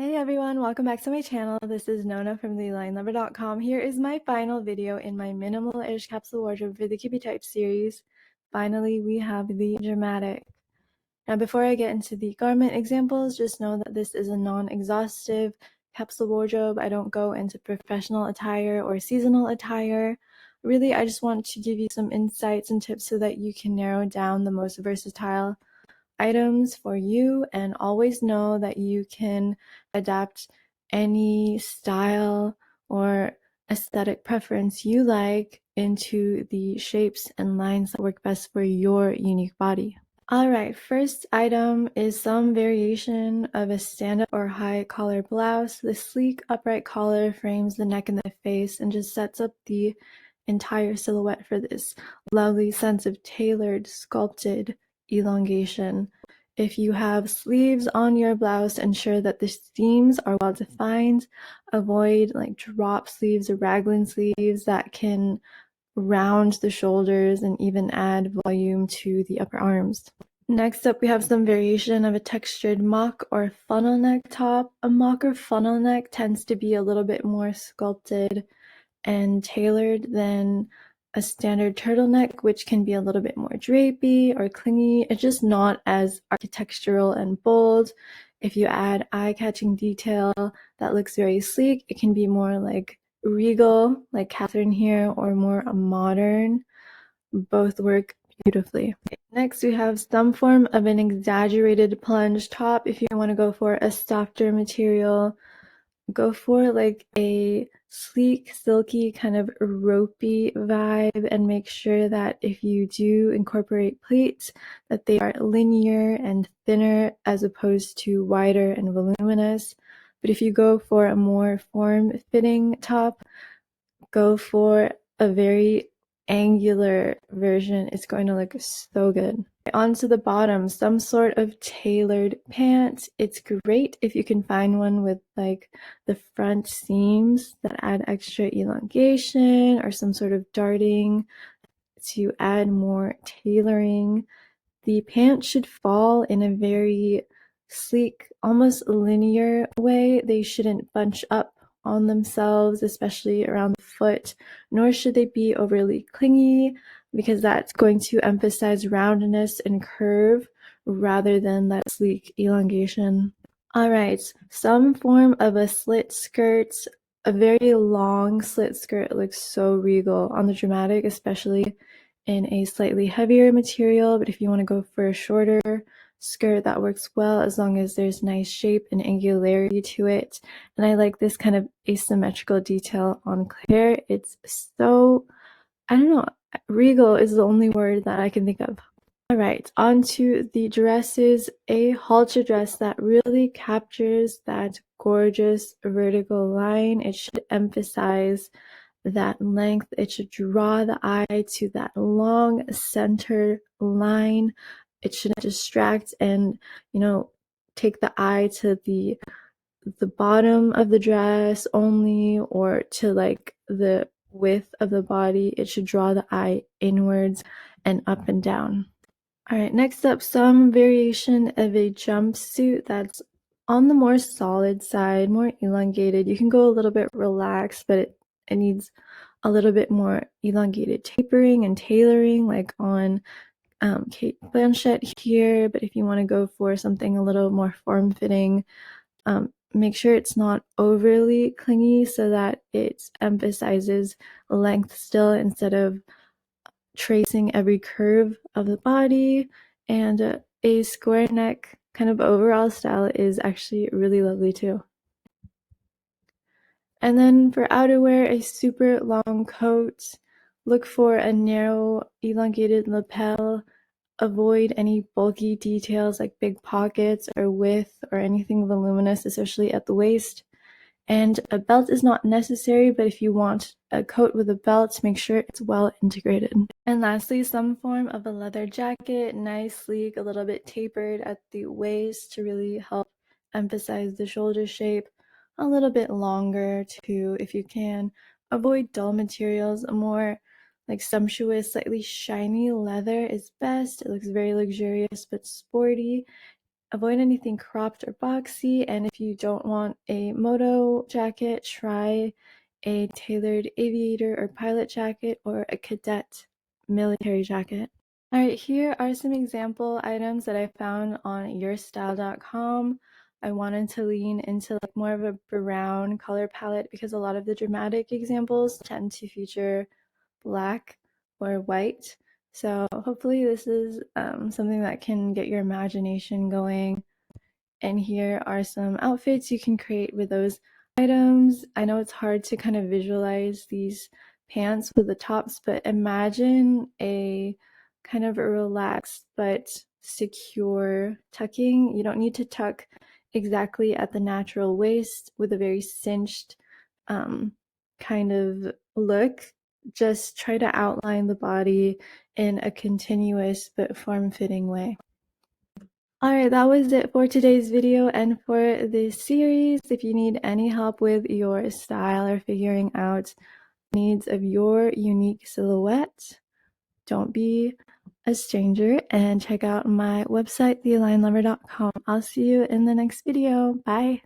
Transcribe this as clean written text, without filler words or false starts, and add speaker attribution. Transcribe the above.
Speaker 1: Hey everyone, welcome back to my channel. This is Nona from thelinelover.com. Here is my final video in my minimal-ish capsule wardrobe for the Kibbe type series. Finally, we have the dramatic. Now, before I get into the garment examples, just know that this is a non-exhaustive capsule wardrobe. I don't go into professional attire or seasonal attire. Really, I just want to give you some insights and tips so that you can narrow down the most versatile items for you, and always know that you can adapt any style or aesthetic preference you like into the shapes and lines that work best for your unique body. Alright, first item is some variation of a stand-up or high collar blouse. The sleek upright collar frames the neck and the face and just sets up the entire silhouette for this lovely sense of tailored, sculpted elongation. If you have sleeves on your blouse, ensure that the seams are well defined. Avoid like drop sleeves or raglan sleeves that can round the shoulders and even add volume to the upper arms. Next up, we have some variation of a textured mock or funnel neck top. A mock or funnel neck tends to be a little bit more sculpted and tailored than a standard turtleneck, which can be a little bit more drapey or clingy. It's just not as architectural and bold. If you add eye-catching detail that looks very sleek, it can be more like regal, like Catherine here, or more modern. Both work beautifully. Next, we have some form of an exaggerated plunge top. If you want to go for a softer material, go for like a sleek, silky, kind of ropey vibe, and make sure that if you do incorporate pleats, that they are linear and thinner as opposed to wider and voluminous. But if you go for a more form-fitting top, go for a very angular version. It's going to look so good. Onto the bottom, some sort of tailored pant. It's great if you can find one with like the front seams that add extra elongation or some sort of darting to add more tailoring. The pants should fall in a very sleek, almost linear way. They shouldn't bunch up on themselves, especially around the foot, nor should they be overly clingy, because that's going to emphasize roundness and curve rather than that sleek elongation. Alright, some form of a slit skirt. A very long slit skirt looks so regal on the dramatic, especially in a slightly heavier material. But if you want to go for a shorter skirt, that works well as long as there's nice shape and angularity to it. And I like this kind of asymmetrical detail on Claire. It's so, I don't know, regal is the only word that I can think of. Alright, on to the dresses. A halter dress that really captures that gorgeous vertical line. It should emphasize that length. It should draw the eye to that long center line. It shouldn't distract and, take the eye to the bottom of the dress only, or to like the width of the body. It should draw the eye inwards and up and down. Alright, next up, some variation of a jumpsuit that's on the more solid side, more elongated. You can go a little bit relaxed, but it needs a little bit more elongated tapering and tailoring, like on Kate Blanchett here. But if you want to go for something a little more form-fitting, make sure it's not overly clingy so that it emphasizes length still instead of tracing every curve of the body. And a square neck kind of overall style is actually really lovely too. And then for outerwear, a super long coat. Look for a narrow, elongated lapel. Avoid any bulky details like big pockets or width or anything voluminous, especially at the waist. And a belt is not necessary, but if you want a coat with a belt, make sure it's well integrated. And lastly, some form of a leather jacket, nice, sleek, a little bit tapered at the waist to really help emphasize the shoulder shape. A little bit longer too, if you can. Avoid dull materials. A more like sumptuous, slightly shiny leather is best. It looks very luxurious but sporty. avoid anything cropped or boxy, and if you don't want a moto jacket, try a tailored aviator or pilot jacket or a cadet military jacket. All right, here are some example items that I found on yourstyle.com. I wanted to lean into like more of a brown color palette because a lot of the dramatic examples tend to feature black or white. So hopefully this is something that can get your imagination going. And here are some outfits you can create with those items. I know it's hard to kind of visualize these pants with the tops, but imagine a kind of a relaxed but secure tucking. You don't need to tuck exactly at the natural waist with a very cinched kind of look. Just try to outline the body in a continuous but form-fitting way. Alright, that was it for today's video and for this series. If you need any help with your style or figuring out needs of your unique silhouette, don't be a stranger and check out my website, thealignedlover.com. I'll see you in the next video. Bye!